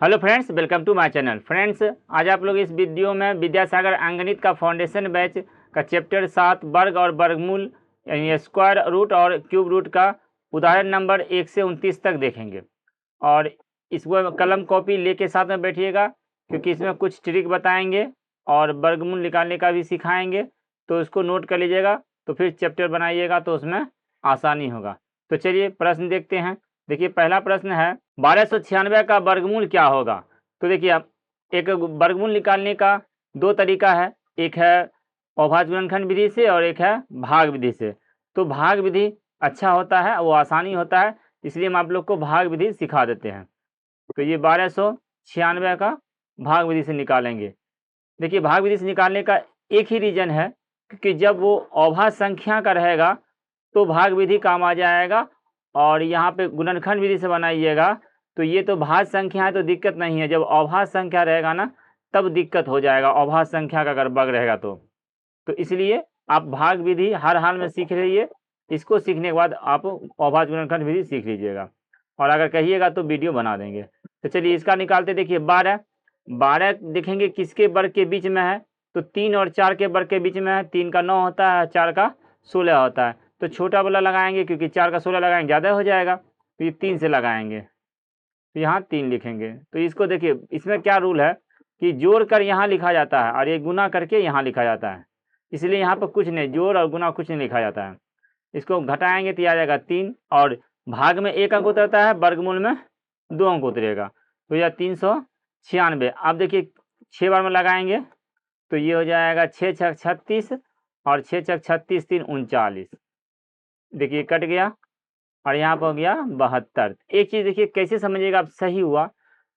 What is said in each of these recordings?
Hello friends, welcome to my channel. Friends, आज आप लोग इस वीडियो में विद्यासागर अंकगणित का फाउंडेशन बैच का चैप्टर 7 वर्ग और वर्गमूल यानी स्क्वायर रूट और क्यूब रूट का उदाहरण नंबर 1 से 29 तक देखेंगे। और इसको कलम कॉपी लेके साथ में बैठिएगा, क्योंकि इसमें कुछ ट्रिक बताएंगे और वर्गमूल निकालने का भी सिखाएंगे, तो उसको नोट कर लीजिएगा। तो फिर चैप्टर बनाइएगा तो उसमें आसानी होगा। तो चलिए प्रश्न देखते हैं। देखिए, पहला प्रश्न है 1296 का वर्गमूल क्या होगा। तो देखिए, आप एक वर्गमूल निकालने का दो तरीका है, एक है अभाज्य गुणनखंड विधि से और एक है भाग विधि से। तो भाग विधि अच्छा होता है, वो आसानी होता है, इसलिए हम आप लोग को भाग विधि सिखा देते हैं। तो ये 1296 का भाग विधि से निकालेंगे। देखिए, भाग विधि से निकालने का एक ही रीजन है, क्योंकि जब वो अभाज्य संख्या का रहेगा तो भाग विधि काम आ जाएगा, और यहाँ पे गुणनखंड विधि से बनाइएगा तो ये तो भाज्य संख्या है तो दिक्कत नहीं है। जब अभाज्य संख्या रहेगा ना, तब दिक्कत हो जाएगा, अभाज्य संख्या का अगर वर्ग रहेगा तो इसलिए आप भाग विधि हर हाल में सीख रहिए। इसको सीखने के बाद आप अभाज्य गुणनखंड विधि सीख लीजिएगा, और अगर कहिएगा तो वीडियो बना देंगे। तो चलिए इसका निकालते। देखिए, 12 देखेंगे किसके वर्ग के बीच में है, तो 3 और 4 के वर्ग के बीच में है। 3 का 9 होता है, 4 का 16 होता है। तो छोटा वाला लगाएंगे, क्योंकि 4 का 16 लगाएंगे ज़्यादा हो जाएगा, तो ये 3 से लगाएंगे, तो यहाँ 3 लिखेंगे। तो इसको देखिए, इसमें क्या रूल है कि जोड़ कर यहाँ लिखा जाता है और ये गुना करके यहाँ लिखा जाता है, इसलिए यहाँ पर कुछ नहीं, जोड़ और गुना कुछ नहीं लिखा जाता है। इसको घटाएंगे तो आ जाएगा 3, और भाग में 1 अंक उतरता है, वर्गमूल में 2 अंक उतरेगा, तो यह 396। अब देखिए 6 बार में लगाएंगे तो ये हो जाएगा 6 छक 36 और 6 छक 36 3 39। देखिए कट गया, और यहाँ पर हो गया 72। एक चीज़ देखिए कैसे समझिएगा आप, सही हुआ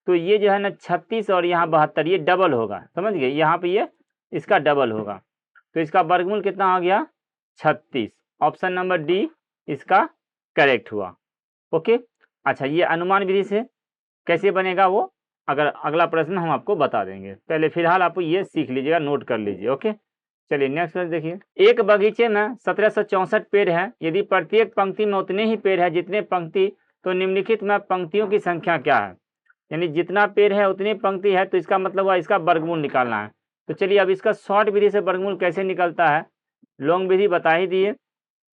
तो ये जो है ना 36 और यहाँ 72, ये डबल होगा, समझ गए, यहाँ पे ये इसका डबल होगा। तो इसका वर्गमूल कितना हो गया, 36। ऑप्शन नंबर डी इसका करेक्ट हुआ। ओके, अच्छा, ये अनुमान विधि से कैसे बनेगा वो अगर अगला प्रश्न हम आपको बता देंगे। पहले फिलहाल आप ये सीख लीजिएगा, नोट कर लीजिए। ओके, चलिए नेक्स्ट प्रश्न देखिए। एक बगीचे में 1764 पेड़ है, यदि प्रत्येक पंक्ति में उतने ही पेड़ है जितने पंक्ति, तो निम्नलिखित में पंक्तियों की संख्या क्या है। यानी जितना पेड़ है उतनी पंक्ति है, तो इसका मतलब हुआ इसका वर्गमूल निकालना है। तो चलिए अब इसका शॉर्ट विधि से वर्गमूल कैसे निकलता है, लॉन्ग विधि बता ही दिए,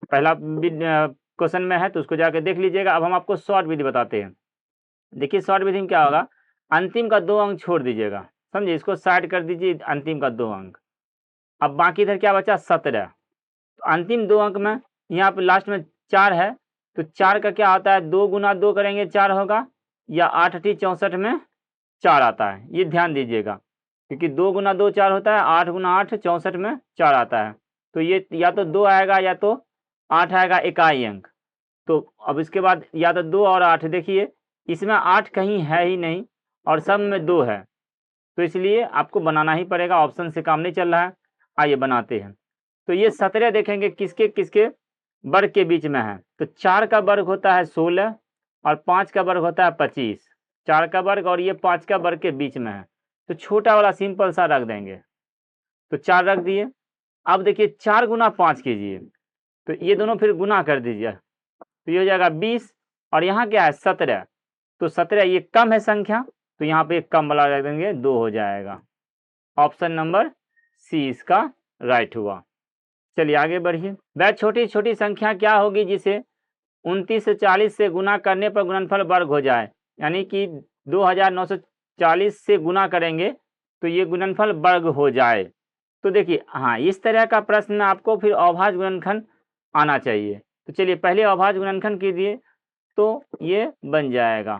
पहला क्वेश्चन में है तो उसको जाके देख लीजिएगा। अब हम आपको शॉर्ट विधि बताते हैं। देखिए शॉर्ट विधि में क्या होगा, अंतिम का 2 अंक छोड़ दीजिएगा, समझिए, इसको साइड कर दीजिए, अंतिम का 2 अंक। अब बाकी इधर क्या बचा, 17। तो अंतिम 2 अंक में यहाँ पे लास्ट में 4 है, तो 4 का क्या आता है, 2 गुना 2 करेंगे 4 होगा, या 8 × 64 में 4 आता है, ये ध्यान दीजिएगा, क्योंकि 2 गुना 2 4 होता है, 8 गुना 8 64 में 4 आता है। तो ये या तो 2 आएगा या तो 8 आएगा, इकाई अंक। तो अब इसके बाद या तो 2 और 8, देखिए इसमें 8 कहीं है ही नहीं और सब में 2 है, तो इसलिए आपको बनाना ही पड़ेगा, ऑप्शन से काम नहीं चल रहा है। आइए बनाते हैं। तो ये 17 देखेंगे किसके किसके वर्ग के बीच में है, तो 4 का वर्ग होता है 16 और 5 का वर्ग होता है 25। 4 का वर्ग और ये 5 का वर्ग के बीच में है, तो छोटा वाला सिंपल सा रख देंगे, तो 4 रख दिए। अब देखिए 4 गुना 5 कीजिए, तो ये दोनों फिर गुना कर दीजिए, तो ये हो जाएगा 20, और यहाँ क्या है 17, तो 17 ये कम है संख्या, तो यहाँ पे एक कम वाला रख देंगे, 2 हो जाएगा। ऑप्शन नंबर सी इसका राइट हुआ। चलिए आगे बढ़िए। वह छोटी छोटी संख्या क्या होगी जिसे 29 से 40 से गुना करने पर गुणनफल वर्ग हो जाए। यानी कि 2940 से गुना करेंगे तो ये गुणनफल वर्ग हो जाए। तो देखिए, हाँ, इस तरह का प्रश्न आपको फिर अभाज्य गुणनखंड आना चाहिए। तो चलिए पहले अभाज्य गुणनखंड कीजिए, तो ये बन जाएगा।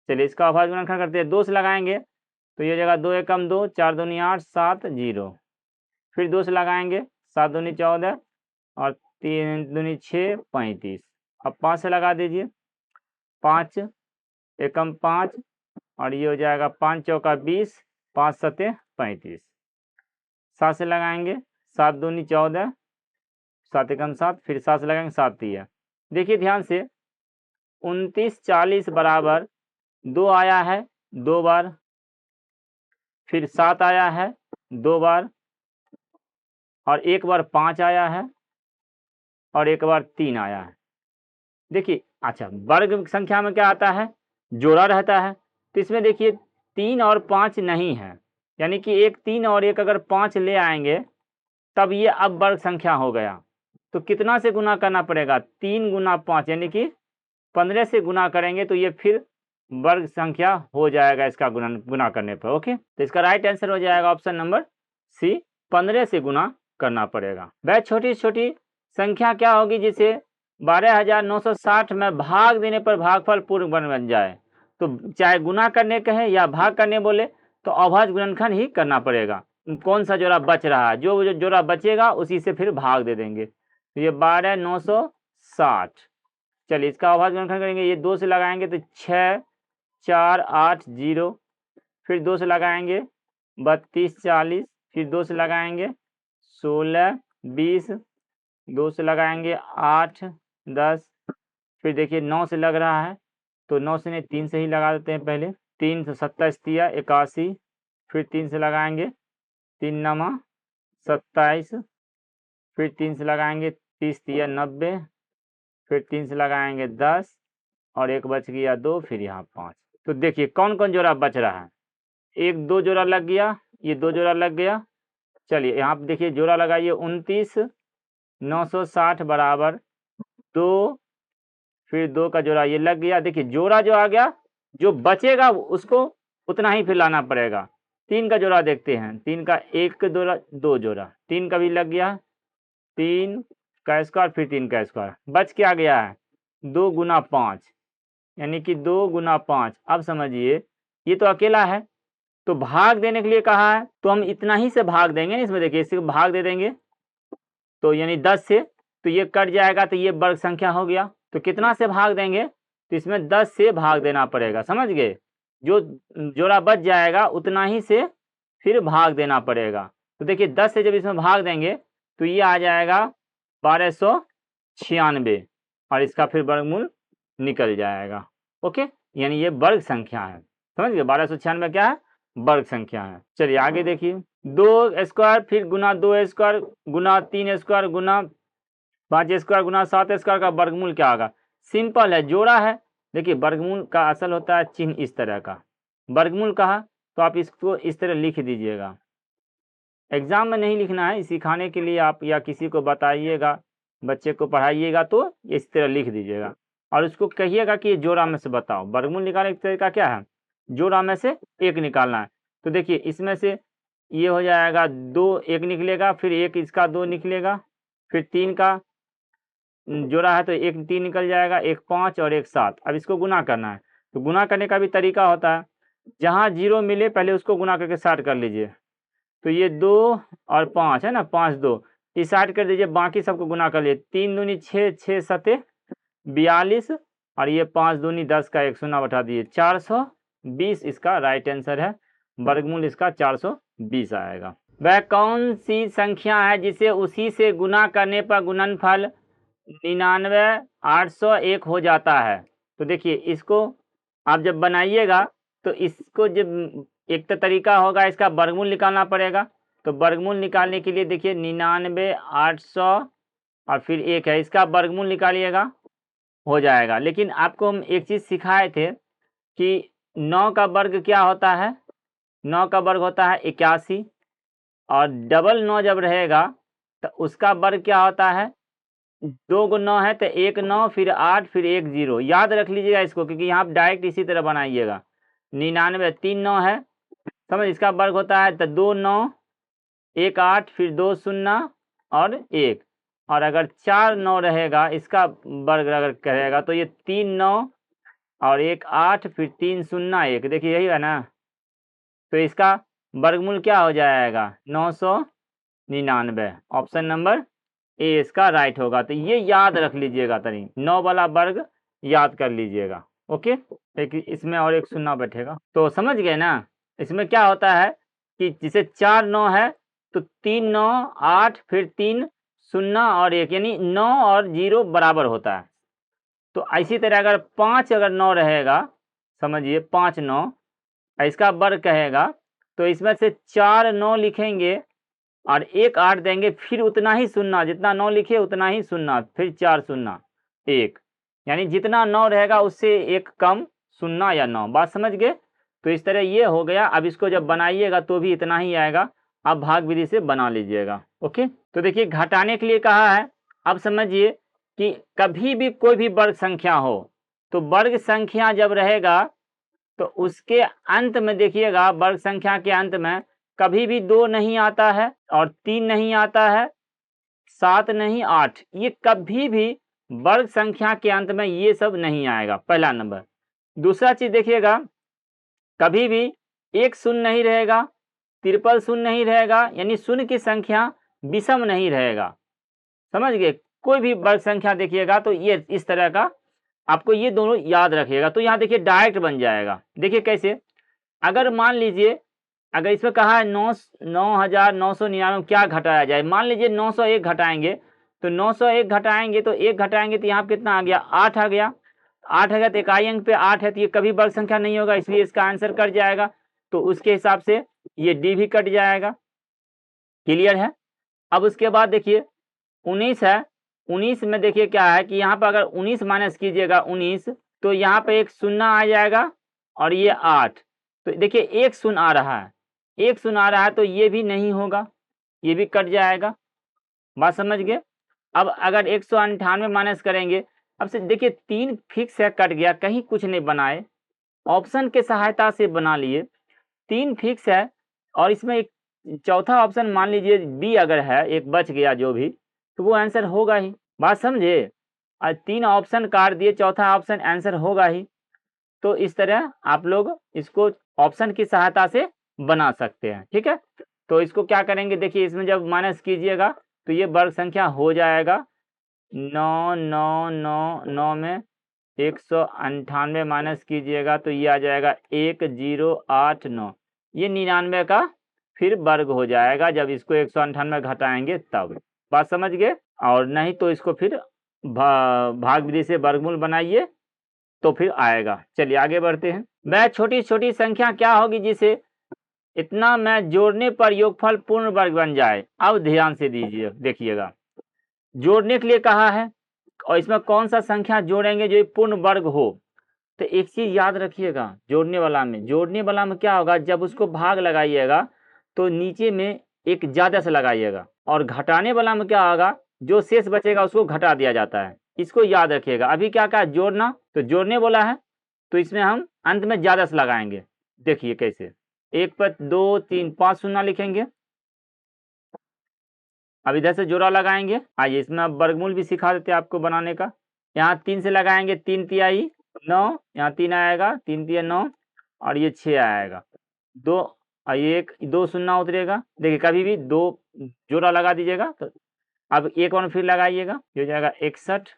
चलिए इसका अभाज्य गुणनखंड करते हैं, 2 से लगाएंगे तो ये जगह 2 एकम 2, 4 दूनी 8, 7 0। फिर 2 से लगाएंगे, 7 दूनी 14 और 3 दूनी 6 35। अब 5 से लगा दीजिए, 5 एकम 5 और ये हो जाएगा 5 चौका 20, 5 सते 35। 7 से लगाएंगे, 7 दूनी 14, 7 एकम 7, फिर 7 से लगाएंगे, 7 तिया। देखिए ध्यान से, 29 40 बराबर 2 आया है 2 बार, फिर 7 आया है 2 बार, और 1 बार 5 आया है, और 1 बार 3 आया है। देखिए, अच्छा, वर्ग संख्या में क्या आता है, जोड़ा रहता है, तो इसमें देखिए 3 और 5 नहीं है, यानी कि एक 3 और एक अगर 5 ले आएंगे तब ये अब वर्ग संख्या हो गया। तो कितना से गुना करना पड़ेगा? 3 गुना 5 यानी कि 15 से गुना करेंगे तो ये फिर वर्ग संख्या हो जाएगा इसका गुना करने पर। ओके, तो इसका राइट आंसर हो जाएगा ऑप्शन नंबर सी, 15 से गुना करना पड़ेगा। वह छोटी छोटी संख्या क्या होगी जिसे 12,960 में भाग देने पर भागफल पूर्ण बन जाए? तो चाहे गुना करने कहे या भाग करने बोले तो अभाज्य गुणनखंड ही करना पड़ेगा। कौन सा जोड़ा बच रहा है, जो जोड़ा बचेगा उसी से फिर भाग दे देंगे। तो ये 12,960, चलिए इसका अभाज्य गुणनखंड करेंगे। ये 2 से लगाएंगे तो 6 4 8 0, फिर 2 से लगाएंगे 32 40, फिर 2 से लगाएंगे 16 20, 2 से लगाएंगे 8 10, फिर देखिए 9 से लग रहा है तो 9 से नहीं 3 से ही लगा देते हैं पहले। 3 से 27 तिया 81, फिर 3 से लगाएंगे 3 नमा 27, फिर 3 से लगाएंगे 30 तिया 90, फिर 3 से लगाएंगे 10 और एक बच गया 2, फिर यहाँ 5। तो देखिए कौन कौन जोड़ा बच रहा है। 1 2 जोड़ा लग गया, ये 2 जोड़ा लग गया। चलिए यहाँ पे देखिए जोड़ा लगाइए 29 960 बराबर 2, फिर 2 का जोड़ा ये लग गया। देखिए जोड़ा जो आ गया, जो बचेगा उसको उतना ही फिर लाना पड़ेगा। 3 का जोड़ा देखते हैं, 3 का 1 जोड़ा 2 जोड़ा, 3 का भी लग गया, 3 का स्क्वायर फिर 3 का स्क्वायर, बच क्या गया है 2 गुना 5, यानी कि 2 गुना 5। अब समझिए ये तो अकेला है, तो भाग देने के लिए कहा है तो हम इतना ही से भाग देंगे। इसमें देखिए इससे भाग दे देंगे तो यानी 10 से, तो ये कट जाएगा तो ये वर्ग संख्या हो गया। तो कितना से भाग देंगे? तो इसमें 10 से भाग देना पड़ेगा, समझ गए। जो जोड़ा बच जाएगा उतना ही से फिर भाग देना पड़ेगा। तो देखिए 10 से जब इसमें भाग देंगे तो ये आ जाएगा 1296 और इसका फिर वर्गमूल निकल जाएगा। ओके, यानी ये वर्ग संख्या है, समझ गए। 1296 क्या है? वर्ग संख्या है। चलिए आगे देखिए, 2 स्क्वायर फिर गुना 2 स्क्वायर गुना 3 स्क्वायर गुना 5 स्क्वायर गुना 7 स्क्वायर का वर्गमूल क्या होगा? सिंपल है, जोड़ा है। देखिए वर्गमूल का असल होता है चिन्ह इस तरह का। वर्गमूल कहा तो आप इसको इस तरह लिख दीजिएगा। एग्जाम में नहीं लिखना है, सिखाने के लिए आप या किसी को बताइएगा, बच्चे को पढ़ाइएगा तो इस तरह लिख दीजिएगा और उसको कहिएगा कि ये जोड़ा में से बताओ। वर्गमूल निकालने का तरीका क्या है? जोड़ा में से एक निकालना है। तो देखिए इसमें से ये हो जाएगा 2 1 निकलेगा, फिर 1 इसका 2 निकलेगा, फिर 3 का जोड़ा है तो 1 3 निकल जाएगा, 1 5 और 1 7। अब इसको गुना करना है, तो गुना करने का भी तरीका होता है, जहाँ 0 मिले पहले उसको गुना करके 60 कर लीजिए। तो ये 2 और 5 है ना, 5 2 इस 60 कर दीजिए, बाकी सबको गुना कर लिए। 3 दूनी 6 6 7 42 और ये 5 दूनी 10 का 1 शून्य बैठा दिए, 420 इसका राइट आंसर है। वर्गमूल इसका 420 आएगा। वह कौन सी संख्या है जिसे उसी से गुना करने पर गुणनफल 99,801 हो जाता है? तो देखिए इसको आप जब बनाइएगा तो इसको जब एक तो तरीका होगा इसका वर्गमूल निकालना पड़ेगा। तो वर्गमूल निकालने के लिए देखिए 99,800 और फिर 1 है, इसका वर्गमूल निकालिएगा, हो जाएगा। लेकिन आपको हम एक चीज़ सिखाए थे कि 9 का वर्ग क्या होता है? 9 का वर्ग होता है 81 और डबल 9 जब रहेगा तो उसका वर्ग क्या होता है? 2 को 9 है तो 1 9 फिर 8 फिर 1 0। याद रख लीजिएगा इसको, क्योंकि यहाँ आप डायरेक्ट इसी तरह बनाइएगा। 99 3 9 है, समझ, इसका वर्ग होता है तो 2 9 1 8 फिर 2 0 और 1, और अगर 4 9 रहेगा इसका वर्ग अगर करेगा तो ये 3 9 और 1 8 फिर 3 0 1। देखिए यही है ना, तो इसका वर्गमूल क्या हो जाएगा? 999। ऑप्शन नंबर ए इसका राइट होगा। तो ये याद रख लीजिएगा, तरी 9 वाला वर्ग याद कर लीजिएगा। ओके, एक इसमें और 1 शून्य बैठेगा, तो समझ गए ना। इसमें क्या होता है कि जिसे 4 9 है तो 3 9 8 फिर 3 0 और 1, यानी 9 और 0 बराबर होता है। तो इसी तरह अगर 5 अगर 9 रहेगा, समझिए 5 9 इसका वर्ग कहेगा तो इसमें से 4 9 लिखेंगे और 1 8 देंगे, फिर उतना ही शून्य, जितना 9 लिखे उतना ही शून्य, फिर 4 0 1, यानी जितना 9 रहेगा उससे एक कम 0 या 9। बात समझ गए? तो इस तरह ये हो गया। अब इसको जब बनाइएगा तो भी इतना ही आएगा, आप भाग विधि से बना लीजिएगा। ओके, तो देखिए घटाने के लिए कहा है। अब समझिए कि कभी भी कोई भी वर्ग संख्या हो तो वर्ग संख्या जब रहेगा तो उसके अंत में देखिएगा, वर्ग संख्या के अंत में कभी भी 2 नहीं आता है और 3 नहीं आता है, 7 नहीं 8, ये कभी भी वर्ग संख्या के अंत में ये सब नहीं आएगा, पहला नंबर। दूसरा चीज देखिएगा, कभी भी एक शून्य नहीं रहेगा, ट्रिपल शून्य नहीं रहेगा, यानी शून्य की संख्या विषम नहीं रहेगा। समझ गए? कोई भी वर्ग संख्या देखिएगा तो ये इस तरह का आपको ये दोनों याद रखिएगा। तो यहाँ देखिए डायरेक्ट बन जाएगा। देखिए कैसे, अगर मान लीजिए अगर इसमें कहा है 9,999 क्या घटाया जाए, मान लीजिए 901 घटाएंगे तो 901 घटाएंगे तो 1 घटाएंगे तो यहाँ कितना आ गया, 8 आ गया। 8 आ गया तो इकाई अंक पे 8 है तो ये कभी वर्ग संख्या नहीं होगा, इसलिए इसका आंसर कट जाएगा। तो उसके हिसाब से ये डी भी कट जाएगा। क्लियर है? अब उसके बाद देखिए 19 है, 19 में देखिए क्या है कि यहाँ पर अगर 19 माइनस कीजिएगा 19 तो यहाँ पे एक शून्य आ जाएगा और ये 8, तो देखिए एक शून्य आ रहा है, एक शून्य आ रहा है तो ये भी नहीं होगा, ये भी कट जाएगा। बात समझ गए? अब अगर 198 माइनस करेंगे, अब से देखिए 3 फिक्स है, कट गया, कहीं कुछ नहीं बनाए, ऑप्शन के सहायता से बना लिए। 3 फिक्स है और इसमें एक चौथा ऑप्शन मान लीजिए बी अगर है, एक बच गया जो भी, तो वो आंसर होगा ही। बात समझे? और 3 ऑप्शन काट दिए, चौथा ऑप्शन आंसर होगा ही। तो इस तरह आप लोग इसको ऑप्शन की सहायता से बना सकते हैं। ठीक है, तो इसको क्या करेंगे, देखिए इसमें जब माइनस कीजिएगा तो ये वर्ग संख्या हो जाएगा 9,999 में 198 माइनस कीजिएगा तो ये आ जाएगा 1089, ये 99 का फिर वर्ग हो जाएगा जब इसको 198 घटाएंगे तब। बात समझ गए? और नहीं तो इसको फिर भाग विधि से वर्गमूल बनाइए तो फिर आएगा। चलिए आगे बढ़ते हैं। वह छोटी छोटी संख्या क्या होगी जिसे इतना में जोड़ने पर योगफल पूर्ण वर्ग बन जाए। अब ध्यान से दीजिए, देखिएगा जोड़ने के लिए कहा है और इसमें कौन सा संख्या जोड़ेंगे जो पूर्ण वर्ग हो। तो एक चीज याद रखिएगा, जोड़ने वाला में क्या होगा, जब उसको भाग लगाइएगा तो नीचे में एक ज्यादा से लगाइएगा, और घटाने वाला में क्या होगा, जो शेष बचेगा उसको घटा दिया जाता है। इसको याद रखिएगा। अभी क्या कहा, जोड़ना, तो जोड़ने बोला है तो इसमें हम अंत में ज्यादा से लगाएंगे। देखिए कैसे, 1 पर 2 3 5 शून्य लिखेंगे। अब इधर से जोड़ा लगाएंगे। आइए इसमें अब वर्गमूल भी सिखा देते हैं आपको बनाने का। यहाँ 3 से लगाएंगे, 3 तिहाई 9, यहाँ 3 आएगा, 3 तिहाई 9 और ये 6 आएगा। 2 और 1 2 शून्य उतरेगा। देखिए कभी भी 2 जोड़ा लगा दीजिएगा। तो अब एक और फिर लगाइएगा, ये हो जाएगा 61,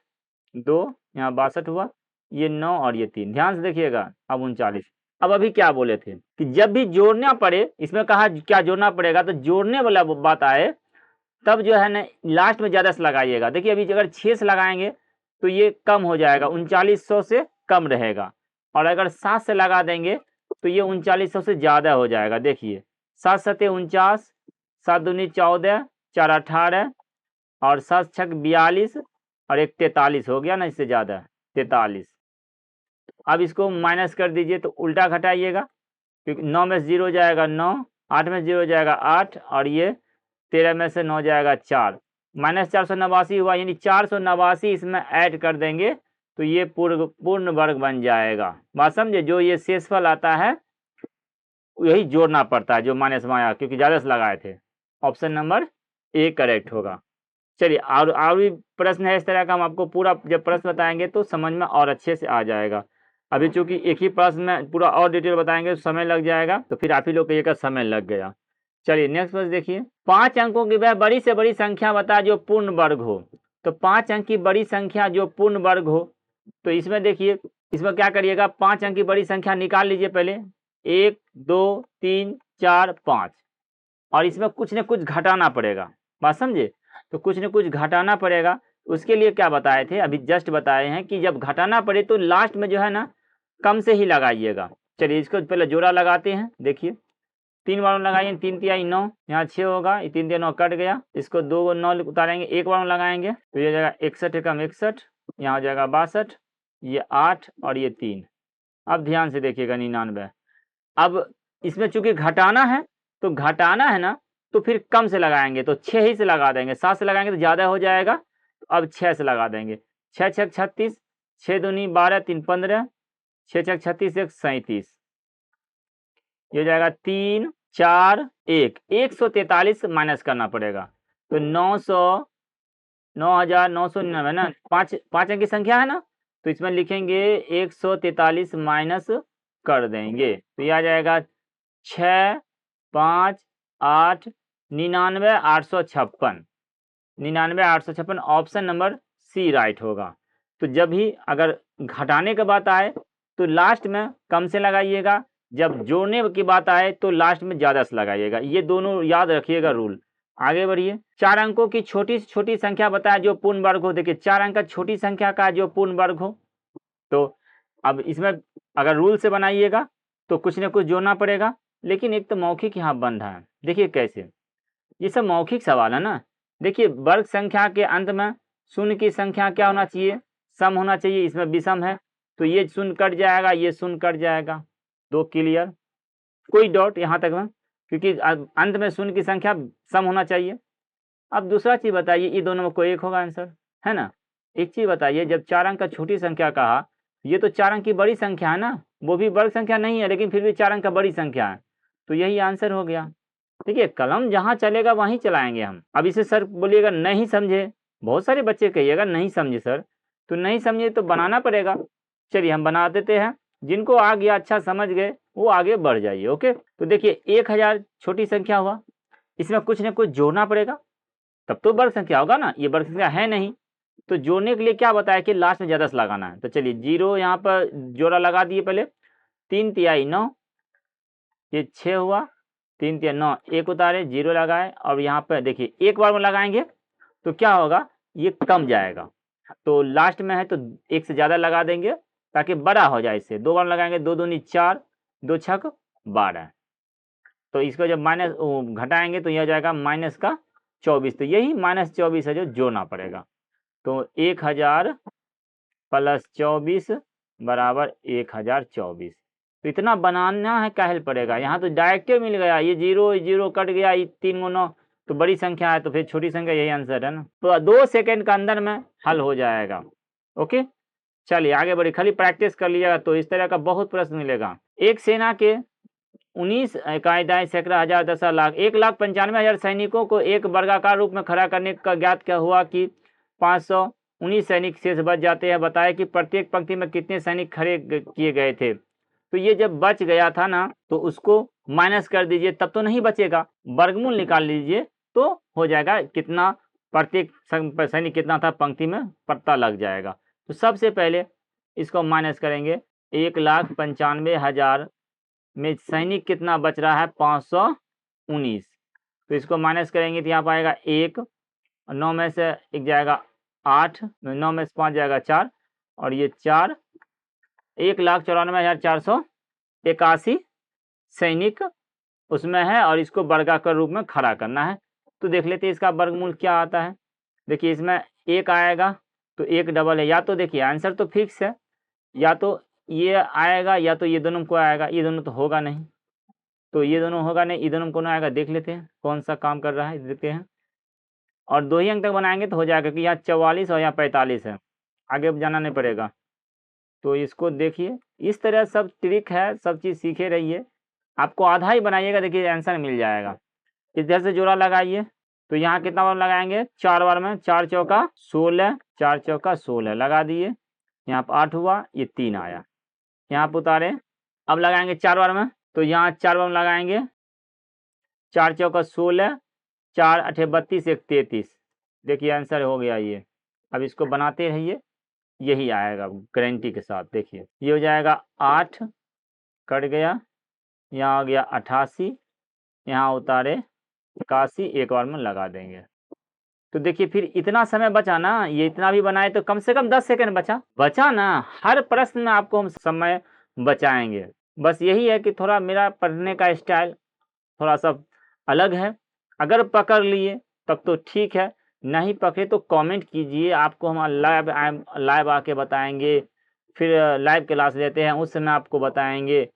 2 यहाँ 62 हुआ, ये 9 और ये 3। ध्यान से देखिएगा। अब 39। अब अभी क्या बोले थे कि जब भी जोड़ना पड़े, इसमें कहा क्या जोड़ना पड़ेगा, तो जोड़ने वाला बात आए तब जो है ना लास्ट में ज्यादा से लगाइएगा। देखिए अभी अगर 6 से लगाएंगे तो ये कम हो जाएगा, 3900 से कम रहेगा, और अगर 7 से लगा देंगे तो ये 3900 से ज्यादा हो जाएगा। देखिए 7 सते 49, 7 दूनी 14, 4 18 और 7 छक 42 और 1 43 हो गया ना, इससे ज्यादा 43। अब इसको माइनस कर दीजिए तो उल्टा घटाइएगा, क्योंकि 9 में से 0 जाएगा 9, 8 में से 0 जाएगा 8 और ये 13 में से 9 जाएगा 4, माइनस 489 हुआ, यानी 489 इसमें ऐड कर देंगे तो ये पूर्ण वर्ग बन जाएगा। बात समझे? जो ये शेषफल आता है यही जोड़ना पड़ता है, जो माइनस में आया, क्योंकि ज्यादा से लगाए थे। ऑप्शन नंबर ए करेक्ट होगा। चलिए और भी प्रश्न है इस तरह का, हम आपको पूरा जब प्रश्न बताएंगे तो समझ में और अच्छे से आ जाएगा। अभी चूंकि एक ही प्रश्न में पूरा और डिटेल बताएंगे तो समय लग जाएगा, तो फिर आप ही लोग का समय लग गया। चलिए नेक्स्ट प्रश्न देखिए। 5 अंकों की वह बड़ी से बड़ी संख्या बता जो पूर्ण वर्ग हो। तो 5 अंक की बड़ी संख्या जो पूर्ण वर्ग हो, तो इसमें देखिए, इसमें क्या करिएगा, 5 अंक की बड़ी संख्या निकाल लीजिए पहले, 1 2 3 4 5, और इसमें कुछ न कुछ घटाना पड़ेगा। बात समझे? तो कुछ न कुछ घटाना पड़ेगा। उसके लिए क्या बताए थे, अभी जस्ट बताए हैं कि जब घटाना पड़े तो लास्ट में जो है ना कम से ही लगाइएगा। चलिए इसको पहले जोड़ा लगाते हैं। देखिए 3 बार लगाएंगे, 3 तिहाई 9, यहाँ 6 होगा, ये 3 तिहाई 9 कट गया, इसको 2 9 उतारेंगे, 1 बार लगाएंगे तो ये हो जाएगा 61 एकम 61, यहाँ हो जाएगा 62, ये 8 और ये 3। अब ध्यान से देखिएगा 99। अब इसमें चूंकि घटाना है तो घटाना है ना, तो फिर कम से लगाएंगे, तो 6 ही से लगा देंगे, 7 से लगाएंगे तो ज़्यादा हो जाएगा। तो अब 6 से लगा देंगे, 6 छक 36, 6 दूनी 12, 3 15, 6 छक 36, 1 37, ये हो जाएगा 3 4 1, 143 माइनस करना पड़ेगा। तो 9,999 ना, पाँच अंक की संख्या है ना, तो इसमें लिखेंगे 143 माइनस कर देंगे, तो ये आ जाएगा 6 5 8 99 856, 99 856, ऑप्शन नंबर सी राइट होगा। तो जब भी अगर घटाने की बात आए तो लास्ट में कम से लगाइएगा, जब जोड़ने की बात आए तो लास्ट में ज़्यादा से लगाइएगा, ये दोनों याद रखिएगा रूल। आगे बढ़िए। 4 अंकों की छोटी से छोटी संख्या बताए जो पूर्ण वर्ग हो। देखिए 4 अंक का छोटी संख्या का जो पूर्ण वर्ग हो, तो अब इसमें अगर रूल से बनाइएगा तो कुछ न कुछ जोड़ना पड़ेगा, लेकिन एक तो मौखिक यहाँ बन रहा है। देखिए कैसे, ये सब मौखिक सवाल है ना। देखिए वर्ग संख्या के अंत में शून्य की संख्या क्या होना चाहिए, सम होना चाहिए, इसमें विषम है तो ये शून्य कट जाएगा, ये शून्य कट जाएगा, 2 क्लियर, कोई डॉट यहाँ तक में, क्योंकि अंत में शून्य की संख्या सम होना चाहिए। अब दूसरा चीज बताइए, ये दोनों में कोई एक होगा आंसर, है ना। एक चीज बताइए, जब 4 अंक का छोटी संख्या कहा, ये तो 4 अंक की बड़ी संख्या है ना, वो भी वर्ग संख्या नहीं है लेकिन फिर भी 4 अंक का बड़ी संख्या है, तो यही आंसर हो गया। देखिए कलम जहाँ चलेगा वहीं चलाएंगे हम। अब इसे सर बोलिएगा नहीं समझे, बहुत सारे बच्चे कहिएगा नहीं समझे सर, तो नहीं समझे तो बनाना पड़ेगा। चलिए हम बना देते हैं, जिनको आ गया अच्छा समझ गए वो आगे बढ़ जाइए। ओके, तो देखिए 1000 छोटी संख्या हुआ, इसमें कुछ न कुछ जोड़ना पड़ेगा तब तो वर्ग संख्या होगा ना, ये वर्ग संख्या है नहीं, तो जोड़ने के लिए क्या बताया कि लास्ट में ज़्यादा से लगाना है। तो चलिए 0 यहाँ पर जोड़ा लगा दिए, पहले 3 तिहाई 9, ये 6 हुआ, 3 तिहाई 9, 1 उतारे 0 लगाए, और यहाँ पर देखिए एक बार में लगाएंगे तो क्या होगा, ये कम जाएगा, तो लास्ट में है तो 1 से ज़्यादा लगा देंगे ताकि बड़ा हो जाए। इससे 2 बार लगाएंगे, 2 दूनी 4, 2 छक 12, तो इसको जब माइनस घटाएंगे तो यह हो जाएगा माइनस का 24, तो यही -24 है जो जोड़ना पड़ेगा। तो 1000 प्लस 24 बराबर 1024, तो इतना बनाना है, काहे पड़ेगा, यहाँ तो डायरेक्ट मिल गया, ये 0 कट गया, ये 3 गुना 9, तो बड़ी संख्या है तो फिर छोटी संख्या, यही आंसर है ना। तो 2 सेकंड का अंदर में हल हो जाएगा। ओके चलिए आगे बढ़िए, खाली प्रैक्टिस कर लीजिएगा तो इस तरह का बहुत प्रश्न मिलेगा। एक सेना के 19 कायदाएं सैकड़ा हजार 10 लाख 1,95,000 सैनिकों को एक वर्गाकार रूप में खड़ा करने का ज्ञात क्या हुआ कि 519 सैनिक शेष बच जाते हैं। बताया कि प्रत्येक पंक्ति में कितने सैनिक खड़े किए गए थे। तो ये जब बच गया था ना तो उसको माइनस कर दीजिए, तब तो नहीं बचेगा, वर्गमूल निकाल लीजिए तो हो जाएगा कितना प्रत्येक सैनिक कितना था पंक्ति में, पता लग जाएगा। तो सबसे पहले इसको माइनस करेंगे, 1,95,000 में सैनिक कितना बच रहा है, 519, तो इसको माइनस करेंगे तो यहाँ पर आएगा 1, 9 में से 1 जाएगा 8, 9 में से 5 जाएगा 4, और ये 4, 1,94,481 सैनिक उसमें है, और इसको वर्गाकार रूप में खड़ा करना है। तो देख लेते हैं इसका वर्गमूल क्या आता है। देखिए इसमें 1 आएगा तो 1 डबल है, या तो देखिए आंसर तो फिक्स है, या तो ये आएगा या तो ये दोनों को आएगा, ये दोनों तो होगा नहीं, तो ये दोनों होगा नहीं, ये दोनों को ना आएगा। देख लेते हैं कौन सा काम कर रहा है, देखते हैं, और 2 ही अंक तक बनाएंगे तो हो जाएगा, कि यहाँ 44 और यहाँ 45 है, आगे जाना नहीं पड़ेगा। तो इसको देखिए इस तरह सब ट्रिक है, सब चीज़ सीखे रहिए, आपको आधा ही बनाइएगा, देखिए आंसर मिल जाएगा। इधर से जोड़ा लगाइए, तो यहाँ कितना बार लगाएंगे, 4 बार में, 4 चौका 16, 4 चौका 16 लगा दिए, यहाँ पर 8 हुआ, ये 3 आया, यहाँ पर उतारे। अब लगाएंगे 4 बार में, तो यहाँ 4 बार में लगाएंगे, 4 चौका 16, 4 8 32, 1 33, देखिए आंसर हो गया ये। अब इसको बनाते रहिए, यही आएगा गारंटी के साथ। देखिए ये हो जाएगा 8 कट गया, यहाँ हो गया 88, यहाँ उतारे 81, एक बार में लगा देंगे। तो देखिए फिर इतना समय बचा ना, ये इतना भी बनाए तो कम से कम 10 सेकंड बचा ना, हर प्रश्न में आपको हम समय बचाएंगे। बस यही है कि थोड़ा मेरा पढ़ने का स्टाइल थोड़ा सा अलग है, अगर पकड़ लिए तब तो ठीक है, नहीं पकड़े तो कमेंट कीजिए, आपको हम लाइव आके बताएंगे, फिर लाइव क्लास लेते हैं उस समय आपको बताएंगे।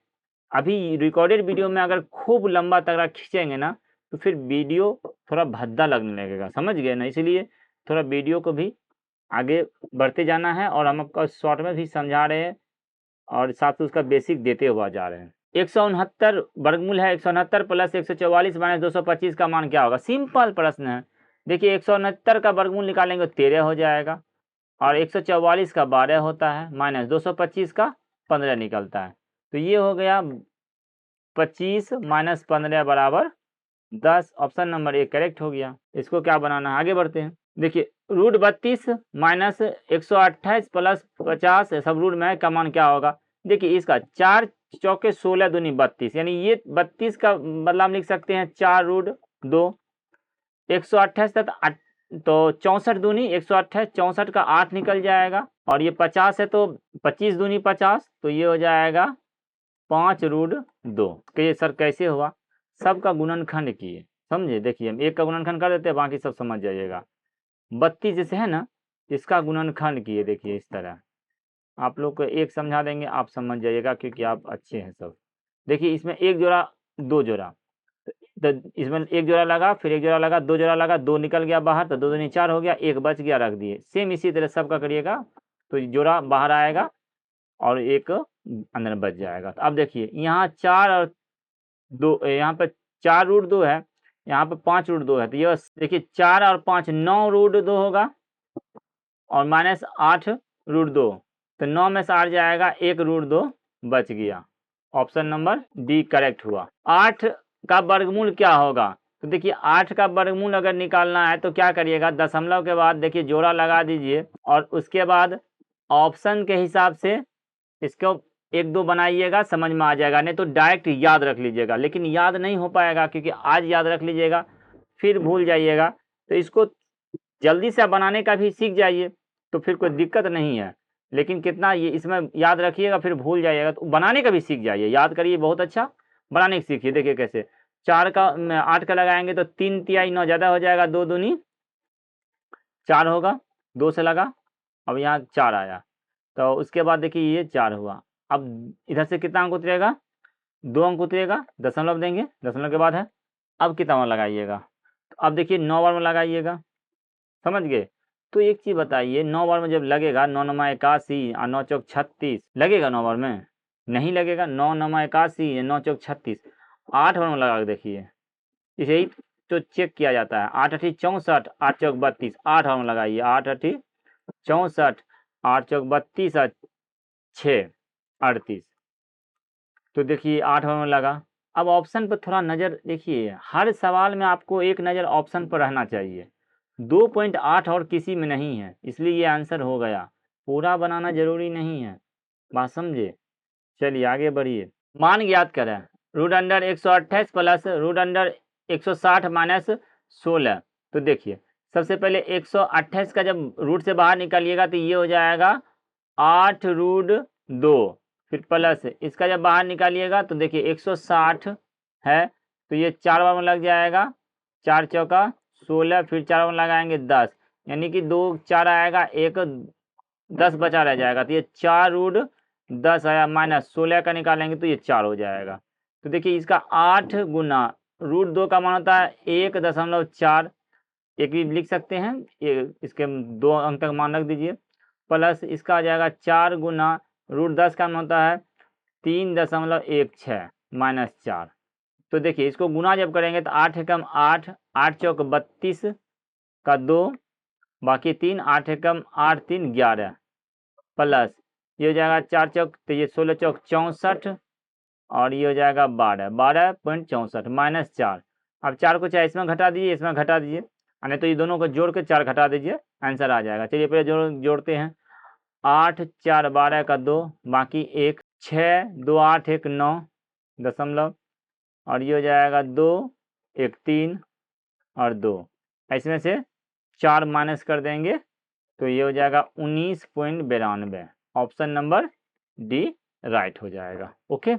अभी रिकॉर्डेड वीडियो में अगर खूब लंबा तगड़ा खींचेंगे ना तो फिर वीडियो थोड़ा भद्दा लगने लगेगा, समझ गए ना। इसलिए थोड़ा वीडियो को भी आगे बढ़ते जाना है और हम आपको शॉर्ट में भी समझा रहे हैं और साथ ही उसका बेसिक देते हुआ जा रहे हैं। 169 वर्गमूल है, 169 प्लस 144 माइनस 225 का मान क्या होगा? सिंपल प्रश्न है। देखिए 169 का वर्गमूल निकालेंगे तो 13 हो जाएगा और 144 का 12 होता है माइनस 225 का 15 निकलता है। तो ये हो गया 25 माइनस 15 बराबर 10। ऑप्शन नंबर 1 करेक्ट हो गया। इसको क्या बनाना है, आगे बढ़ते हैं। देखिए रूट 32 माइनस 128 प्लस 50 सब रूट में है का मान क्या होगा? देखिए इसका 4 चौके 16 दूनी 32, यानी ये 32 का बदला हम लिख सकते हैं 4 रूट 2। 128 तो 64 दूनी 128, 64 का 8 निकल जाएगा और ये 50 है तो 25 दूनी 50, तो ये हो जाएगा 5 रूट 2। कहिए सर कैसे हुआ? सबका गुणनखंड किए, समझे। देखिए हम एक का गुणनखंड कर देते हैं, बाकी सब समझ जाइएगा। 32 जैसे है ना, इसका गुणनखंड किए। देखिए इस तरह आप लोग को एक समझा देंगे, आप समझ जाइएगा क्योंकि आप अच्छे हैं सब। देखिए इसमें एक जोड़ा दो जोड़ा, तो इसमें एक जोड़ा लगा, फिर एक जोड़ा लगा, दो जोड़ा लगा, दो निकल गया बाहर, तो दो दूनी 4 हो गया, एक बच गया, रख दिए। सेम इसी तरह सबका करिएगा तो जोड़ा बाहर आएगा और एक अंदर बच जाएगा। तो अब देखिए यहाँ 4 और 2, यहाँ पर 4 रूट 2 है, यहाँ पर 5 रूट 2 है, तो ये देखिए 4 और 5 9 रूट 2 होगा और माइनस 8 रूट 2, तो 9 में से 8 जाएगा, 1 रूट 2 बच गया। ऑप्शन नंबर डी करेक्ट हुआ। 8 का वर्गमूल क्या होगा? तो देखिए 8 का वर्गमूल अगर निकालना है तो क्या करिएगा, दशमलव के बाद देखिए जोड़ा लगा दीजिए और उसके बाद ऑप्शन के हिसाब से इसको 1-2 बनाइएगा, समझ में आ जाएगा। नहीं तो डायरेक्ट याद रख लीजिएगा, लेकिन याद नहीं हो पाएगा क्योंकि आज याद रख लीजिएगा फिर भूल जाइएगा। तो इसको जल्दी से बनाने का भी सीख जाइए तो फिर कोई दिक्कत नहीं है, लेकिन कितना ये इसमें याद रखिएगा फिर भूल जाइएगा। तो बनाने का भी सीख जाइए, याद करिए बहुत अच्छा, बनाने की सीखिए। देखिए कैसे 4 का 8 का लगाएंगे तो 3 तिहाई 9 ज़्यादा हो जाएगा, 2 दूनी 4 होगा, 2 से लगा, अब यहाँ 4 आया, तो उसके बाद देखिए ये 4 हुआ। अब इधर से कितना अंक उतरेगा? 2 अंक उतरेगा, दशमलव देंगे, दशमलव के बाद है। अब कितना बार लगाइएगा? तो अब देखिए 9 बार में लगाइएगा, समझ गए। तो एक चीज़ बताइए, 9 बार में जब लगेगा 9 9 81 और 9 चौक 36 लगेगा 9 बार में? नहीं लगेगा। 9 9 81 9 चौक 36 8 बार में लगा के देखिए, इसे ही तो चेक किया जाता है। 8 8 64, 8 चौक 32, 8 बार में लगाइए। 8 8 64, 8 चौक 32 और 6 38, तो देखिए 8 बार में लगा। अब ऑप्शन पर थोड़ा नज़र देखिए, हर सवाल में आपको एक नज़र ऑप्शन पर रहना चाहिए। 2.8 और किसी में नहीं है, इसलिए ये आंसर हो गया। पूरा बनाना जरूरी नहीं है, बात समझे। चलिए आगे बढ़िए। मान ज्ञात करें, root under 128 plus root under 160 minus 16। तो देखिए सबसे पहले 128 का जब रूट से बाहर निकालिएगा तो ये हो जाएगा 8 रूट 2, फिर प्लस इसका जब बाहर निकालिएगा तो देखिए 160 है, तो ये 4 बार में लग जाएगा, 4 चौका 16, फिर 4 बार लगाएंगे 10, यानी कि 2 4 आएगा, 1 10 बचा रह जाएगा, तो ये 4 रूट 10 आया, माइनस 16 का निकालेंगे तो ये 4 हो जाएगा। तो देखिए इसका 8 गुना रूट 2 का मान होता है 1.4, एक भी लिख सकते हैं, ये इसके 2 अंक तक मान रख दीजिए, प्लस इसका आ जाएगा 4 गुना रूट 10 का मान होता है 3.16 माइनस 4। तो देखिए इसको गुना जब करेंगे तो 8 एकम 8, 8 चौक 32 का 2, बाकी 3, 8 एकम 8 3 11, प्लस ये हो जाएगा 4 चौक, तो ये 16 चौक 64 और ये हो जाएगा 12.64 माइनस 4। अब 4 को चाहे इसमें घटा दीजिए, इसमें घटा दीजिए, नहीं तो ये दोनों को जोड़ के 4 घटा दीजिए, आंसर आ जाएगा। चलिए पहले जोड़ते हैं। 8 4 12 का 2, बाकी 1 6 2 8 1 9 दशमलव, और ये हो जाएगा 2 1 3 और 2, इसमें से 4 माइनस कर देंगे तो ये हो जाएगा 19.92। ऑप्शन नंबर डी राइट हो जाएगा। ओके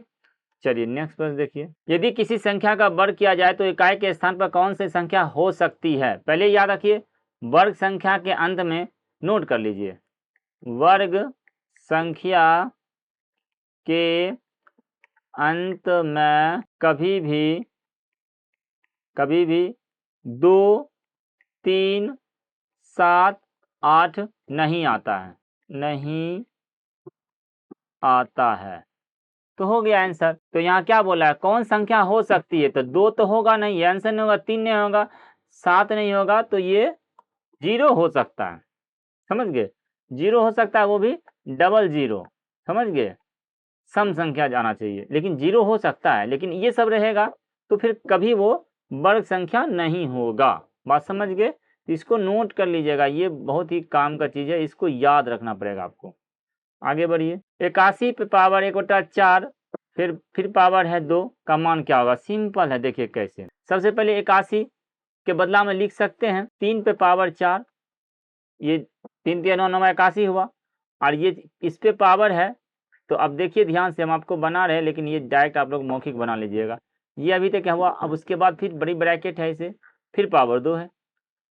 चलिए नेक्स्ट प्रश्न देखिए। यदि किसी संख्या का वर्ग किया जाए तो इकाई के स्थान पर कौन सी संख्या हो सकती है? पहले याद रखिए, वर्ग संख्या के अंत में नोट कर लीजिए, वर्ग संख्या के अंत में कभी भी 2, 3, 7, 8 नहीं आता है। तो हो गया आंसर। तो यहाँ क्या बोला है, कौन संख्या हो सकती है, तो 2 तो होगा नहीं, ये आंसर नहीं होगा, 3 नहीं होगा, 7 नहीं होगा, तो ये 0 हो सकता है। समझ गए, 0 हो सकता है, वो भी डबल 0। समझ गए, सम संख्या जाना चाहिए, लेकिन 0 हो सकता है, लेकिन ये सब रहेगा तो फिर कभी वो वर्ग संख्या नहीं होगा। बात समझ गए, तो इसको नोट कर लीजिएगा, ये बहुत ही काम का चीज है, इसको याद रखना पड़ेगा आपको। आगे बढ़िए, 81 पे पावर 1/4 फिर पावर है 2 का मान क्या होगा। सिंपल है, देखिए कैसे। सबसे पहले 81 के बदला में लिख सकते हैं 3 पे पावर 4, ये 3 3 9 9 81 हुआ, और ये इस पे पावर है, तो अब देखिए ध्यान से, हम आपको बना रहे हैं, लेकिन ये डायरेक्ट आप लोग मौखिक बना लीजिएगा। ये अभी तक क्या हुआ, अब उसके बाद फिर बड़ी ब्रैकेट है इसे, फिर पावर 2 है,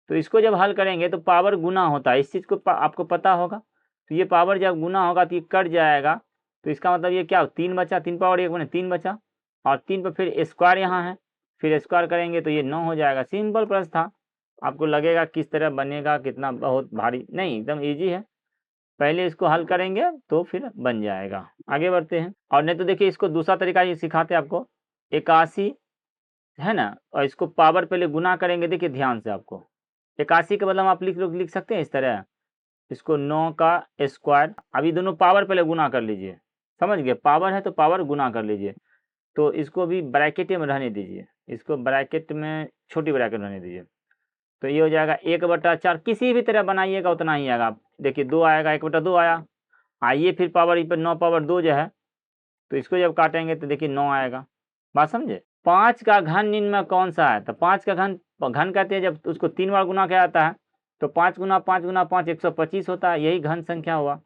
तो इसको जब हल करेंगे तो पावर गुना होता है, इस चीज़ को आपको पता होगा। तो ये पावर जब गुना होगा तो ये कट जाएगा, तो इसका मतलब ये क्या, 3 बचा, 3 पावर 1 बने 3 बचा, और 3 पर फिर स्क्वायर यहाँ है, फिर स्क्वायर करेंगे तो ये 9 हो जाएगा। सिंपल प्रश्न था, आपको लगेगा किस तरह बनेगा, कितना बहुत भारी नहीं, एकदम ईजी है। पहले इसको हल करेंगे तो फिर बन जाएगा। आगे बढ़ते हैं, और नहीं तो देखिए इसको दूसरा तरीका ये सिखाते हैं आपको। 81 है ना, और इसको पावर पहले गुना करेंगे, देखिए ध्यान से, आपको 81 के बदले में आप लिख सकते हैं इस तरह, इसको 9 का स्क्वायर, अभी दोनों पावर पहले गुना कर लीजिए। समझ गए, पावर है तो पावर गुना कर लीजिए, तो इसको भी ब्रैकेट में रहने दीजिए, इसको ब्रैकेट में छोटी ब्रैकेट रहने दीजिए, तो ये हो जाएगा 1/4, किसी भी तरह बनाइएगा उतना ही आएगा। देखिए 2 आएगा, 1/2 आया, आइए फिर पावर इस पर 9 पावर 2 जो है, तो इसको जब काटेंगे तो देखिए 9 आएगा। बात समझे। 5 का घन निम्न में कौन सा है, तो 5 का घन कहते हैं जब उसको 3 बार गुना किया जाता है, तो 5 गुना 5 गुना 5 125 होता है, यही घन संख्या हुआ।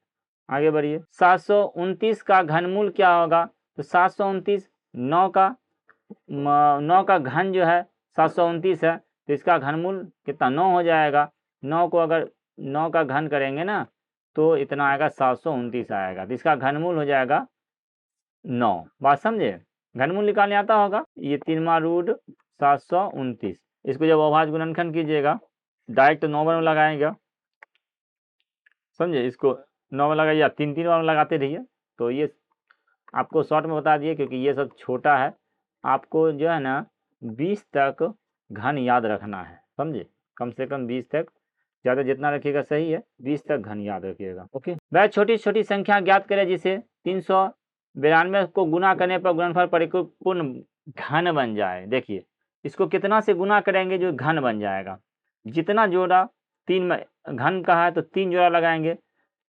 आगे बढ़िए, 729 का घनमूल क्या होगा, तो 729 9 का घन जो है 729 है, तो इसका घनमूल कितना 9 हो जाएगा। 9 को अगर 9 का घन करेंगे ना तो इतना आएगा 729 आएगा, तो इसका घनमूल हो जाएगा 9। बात समझे, घनमूल निकालने आता होगा, ये 3 × 729, इसको जब अभाज्य गुणनखंड कीजिएगा डायरेक्ट 9 बार में लगाएंगे, समझे, इसको 9 में लगाइए, 3 बार में लगाते रहिए। तो ये आपको शॉर्ट में बता दिए, क्योंकि ये सब छोटा है, आपको जो है ना 20 तक घन याद रखना है, समझे, कम से कम 20 तक, ज़्यादा जितना रखिएगा सही है, 20 तक घन याद रखिएगा। ओके, वह छोटी छोटी संख्या ज्ञात करें जिसे 392 को गुना करने पर गुणनफल परिपूर्ण घन बन जाए। देखिए इसको कितना से गुना करेंगे जो घन बन जाएगा, जितना जोड़ा 3 में घन का है तो 3 जोड़ा लगाएंगे,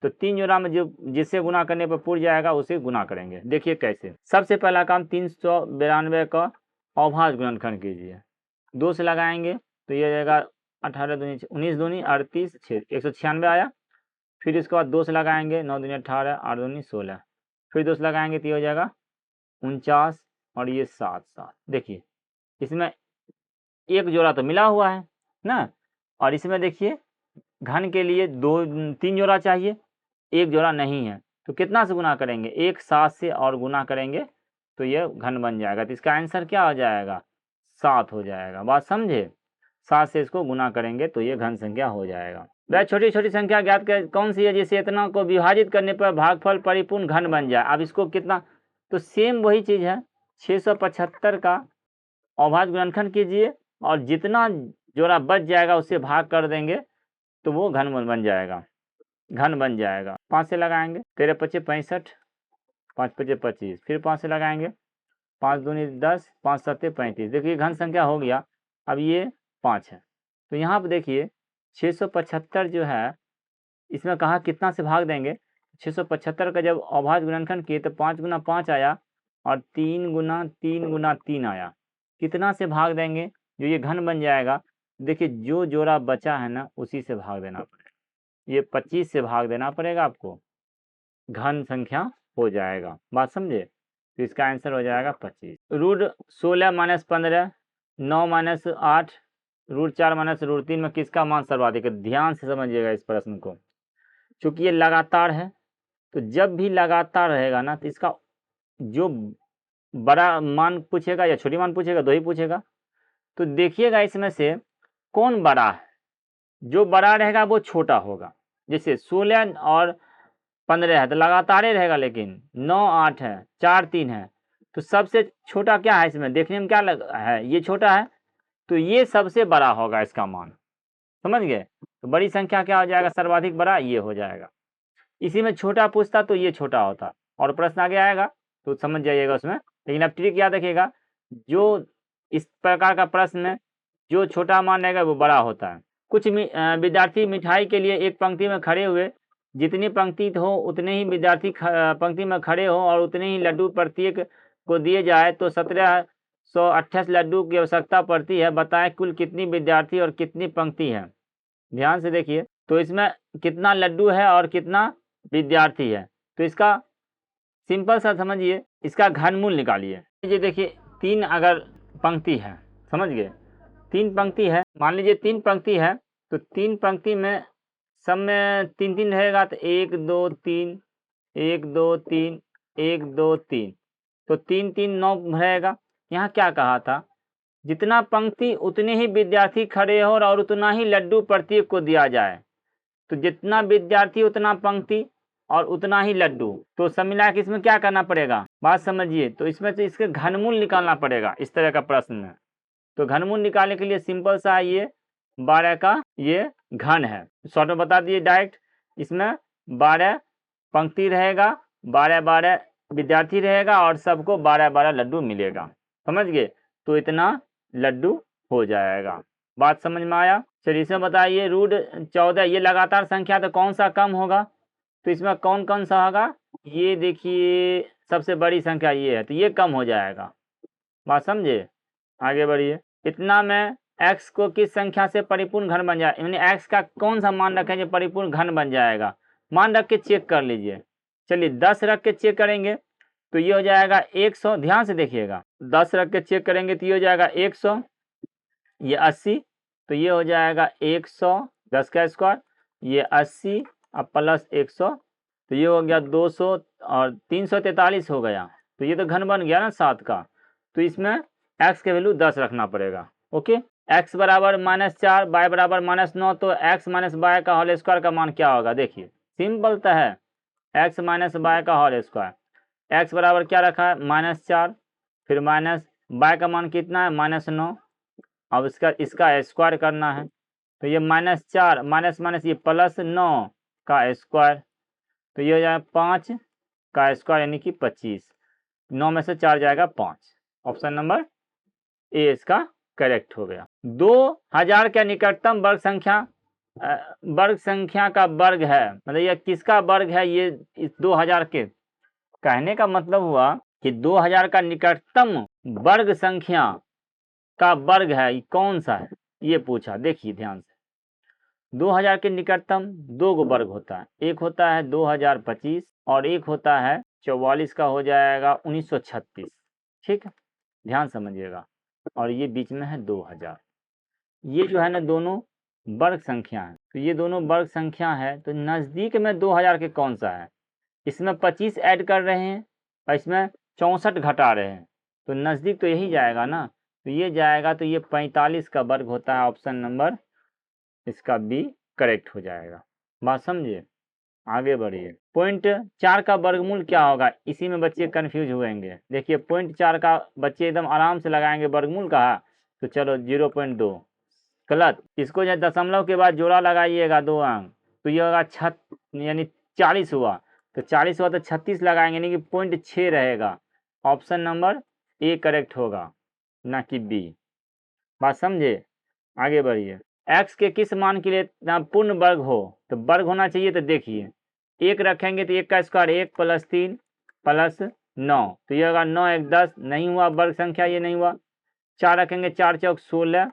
तो 3 जोड़ा में जो जिससे गुना करने पर पूर जाएगा उसे गुना करेंगे। देखिए कैसे, सबसे पहला काम 392 का अभाज्य गुणनखंड कीजिए, 2 से लगाएंगे तो ये जाएगा 18 दूनी 19 दूनी 38 196 आया। फिर इसके बाद 2 से लगाएंगे, 9 दूनी 18 8 दूनी 16, फिर 2 से लगाएंगे तो ये हो जाएगा 49, और ये 7 7। देखिए इसमें एक जोड़ा तो मिला हुआ है ना, और इसमें देखिए घन के लिए 3 जोड़ा चाहिए, एक जोड़ा नहीं है, तो कितना से गुना करेंगे, 1 7 से और गुना करेंगे तो ये घन बन जाएगा, तो इसका आंसर क्या हो जाएगा 7 हो जाएगा। बात समझे, 7 से इसको गुना करेंगे तो ये घन संख्या हो जाएगा। वह छोटी छोटी संख्या ज्ञात कर कौन सी है जिसे इतना को विभाजित करने पर भागफल परिपूर्ण घन बन जाए। अब इसको कितना, तो सेम वही चीज है, 675 का अभाज्य गुणनखंड कीजिए, और जितना जोड़ा बच जाएगा उससे भाग कर देंगे तो वो घन बन जाएगा, घन बन जाएगा। 5 से लगाएंगे, 13 × 25 65, 5 × 25 25, फिर 5 से लगाएंगे, 5 दूनी 10 5 7 35। देखिए घन संख्या हो गया। अब ये 5 है, तो यहाँ पर देखिए 675 जो है, इसमें कहा कितना से भाग देंगे, 675 का जब अभाज्य गुणनखंड किए तो 5 × 5 आया, और 3 × 3 × 3 आया, कितना से भाग देंगे जो ये घन बन जाएगा। देखिए जो जोड़ा बचा है ना उसी से भाग देना पड़ेगा, ये 25 से भाग देना पड़ेगा आपको, घन संख्या हो जाएगा। बात समझे, तो इसका आंसर हो जाएगा 25। √16 - 15 9 - 8 √4 - √3 में किसका मान सर्वाधिक है। ध्यान से समझिएगा इस प्रश्न को, क्योंकि ये लगातार है, तो जब भी लगातार रहेगा ना तो इसका जो बड़ा मान पूछेगा या छोटी मान पूछेगा, दो ही पूछेगा। तो देखिएगा इसमें से कौन बड़ा है, जो बड़ा रहेगा वो छोटा होगा। जैसे 16 और 15 है तो लगातार ही रहेगा, लेकिन 9 8 है, 4 3 है, तो सबसे छोटा क्या है इसमें, देखने में क्या है, ये छोटा है, तो ये सबसे बड़ा होगा इसका मान, समझ गए। तो बड़ी संख्या क्या हो जाएगा, सर्वाधिक बड़ा ये हो जाएगा। इसी में छोटा पूछता तो ये छोटा होता, और प्रश्न आगे आएगा तो समझ जाइएगा उसमें। लेकिन अब ट्रिक याद रखिएगा, जो इस प्रकार का प्रश्न में जो छोटा मान रहेगा वो बड़ा होता है। कुछ विद्यार्थी मिठाई के लिए एक पंक्ति में खड़े हुए, जितनी पंक्ति हो उतने ही विद्यार्थी पंक्ति में खड़े हो और उतने ही लड्डू प्रत्येक को दिए जाए तो 1728 लड्डू की आवश्यकता पड़ती है। बताएं कुल कितनी विद्यार्थी और कितनी पंक्ति है। ध्यान से देखिए, तो इसमें कितना लड्डू है और कितना विद्यार्थी है, तो इसका सिंपल सा समझिए, इसका घनमूल निकालिए। ये देखिए 3 अगर पंक्ति है, समझ गए, 3 पंक्ति है, मान लीजिए 3 पंक्ति है, तो 3 पंक्ति में सब में 3 3 रहेगा, तो 1 2 3 1 2 3 1 2 3, तो 3 3 9 रहेगा। यहाँ क्या कहा था, जितना पंक्ति उतने ही विद्यार्थी खड़े हो और उतना ही लड्डू प्रत्येक को दिया जाए। तो जितना विद्यार्थी उतना पंक्ति और उतना ही लड्डू, तो सब मिला के इसमें क्या करना पड़ेगा, बात समझिए। तो इसमें से इसके घनमूल निकालना पड़ेगा इस तरह का प्रश्न है। तो घनमूल निकालने के लिए सिंपल सा ये 12 का ये घन है, शॉर्ट में बता दिए डायरेक्ट। इसमें 12 पंक्ति रहेगा, 12 12 विद्यार्थी रहेगा और सबको 12 12 लड्डू मिलेगा, समझ गए। तो इतना लड्डू हो जाएगा, बात समझ में आया। चलिए इसमें बताइए रूट 14, ये लगातार संख्या तो कौन सा कम होगा, तो इसमें कौन कौन सा होगा, ये देखिए सबसे बड़ी संख्या ये है, तो ये कम हो जाएगा, बात समझे। आगे बढ़िए, इतना में x को किस संख्या से परिपूर्ण घन बन जाए, यानी x का कौन सा मान रखें जो परिपूर्ण घन बन जाएगा, मान रख के चेक कर लीजिए। चलिए 10 रख के चेक करेंगे तो ये हो जाएगा 100, ध्यान से देखिएगा, 10 रख के चेक करेंगे तो ये हो जाएगा 100, ये 80, तो ये हो जाएगा 100 10 का स्क्वायर, ये 80 अब प्लस 100, तो ये हो गया 200 और 343 हो गया। तो ये तो घन बन गया ना 7 का, तो इसमें x के वैल्यू 10 रखना पड़ेगा। ओके, x बराबर -4 y बराबर -9, तो x माइनस वाई का होल स्क्वायर का मान क्या होगा, देखिए सिंपल तो है, x माइनस वाई का होल स्क्वायर, x बराबर क्या रखा है -4, फिर माइनस वाई का मान कितना है -9, अब इसका स्क्वायर करना है, तो ये -4 माइनस माइनस ये +9 का स्क्वायर, तो ये हो जाएगा 5 का स्क्वायर यानी कि 25, 9 में से 4 जाएगा 5, ऑप्शन नंबर ए इसका करेक्ट हो गया। 2000 का निकटतम वर्ग संख्या का वर्ग है, मतलब यह किसका वर्ग है, ये इस 2000 के, कहने का मतलब हुआ कि 2000 का निकटतम वर्ग संख्या का वर्ग है कौन सा है, ये पूछा। देखिए ध्यान से, 2000 के निकटतम 2 गो वर्ग होता है, एक होता है 2025 और एक होता है 44 का हो जाएगा 1936, ठीक है, ध्यान समझिएगा। और ये बीच में है 2000, ये जो है ना दोनों वर्ग संख्या है, तो ये दोनों वर्ग संख्या है, तो नज़दीक में 2000 के कौन सा है, इसमें 25 ऐड कर रहे हैं और इसमें 64 घटा रहे हैं, तो नज़दीक तो यही जाएगा ना, तो ये जाएगा, तो ये 45 का वर्ग होता है, ऑप्शन नंबर इसका बी करेक्ट हो जाएगा, बात समझिए। आगे बढ़िए, 0.4 का वर्गमूल क्या होगा, इसी में बच्चे कंफ्यूज हुएंगे। देखिए 0.4 का बच्चे एकदम आराम से लगाएंगे, वर्गमूल कहा तो चलो 0.2 गलत, इसको जो दशमलव के बाद जोड़ा लगाइएगा 2 अंक, तो ये होगा यानी 40 हुआ, तो 40 हुआ तो 36 लगाएंगे, यानी कि 0.6 रहेगा, ऑप्शन नंबर ए करेक्ट होगा ना कि बी, बात समझे। आगे बढ़िए, x के किस मान के लिए पूर्ण वर्ग हो, तो वर्ग होना चाहिए, तो देखिए 1 रखेंगे तो 1 का स्क्वायर 1 + 3 + 9, तो ये होगा 9 1 10, नहीं हुआ वर्ग संख्या, ये नहीं हुआ। 4 रखेंगे 4 चौक 16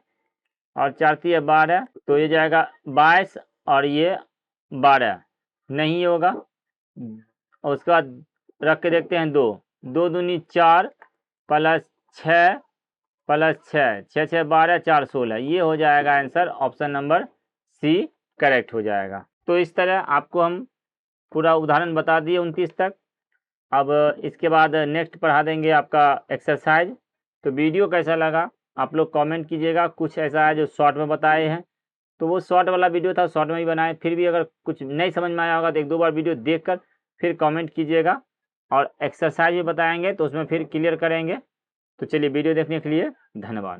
और 4 3 12, तो ये जाएगा 22 और ये 12, नहीं होगा। और उसके बाद रख के देखते हैं 2 2 दूनी 4 + 6 + 6 6 6 12 4 16, ये हो जाएगा answer, option number C correct हो जाएगा। तो इस तरह आपको हम पूरा उदाहरण बता दिए 29 तक। अब इसके बाद नेक्स्ट पढ़ा देंगे आपका एक्सरसाइज। तो वीडियो कैसा लगा आप लोग कमेंट कीजिएगा। कुछ ऐसा है जो शॉर्ट में बताए हैं, तो वो शॉर्ट वाला वीडियो था, शॉर्ट में ही बनाए। फिर भी अगर कुछ नहीं समझ में आया होगा तो 1-2 बार वीडियो देखकर फिर कमेंट कीजिएगा। और एक्सरसाइज भी बताएंगे तो उसमें फिर क्लियर करेंगे। तो चलिए, वीडियो देखने के लिए धन्यवाद।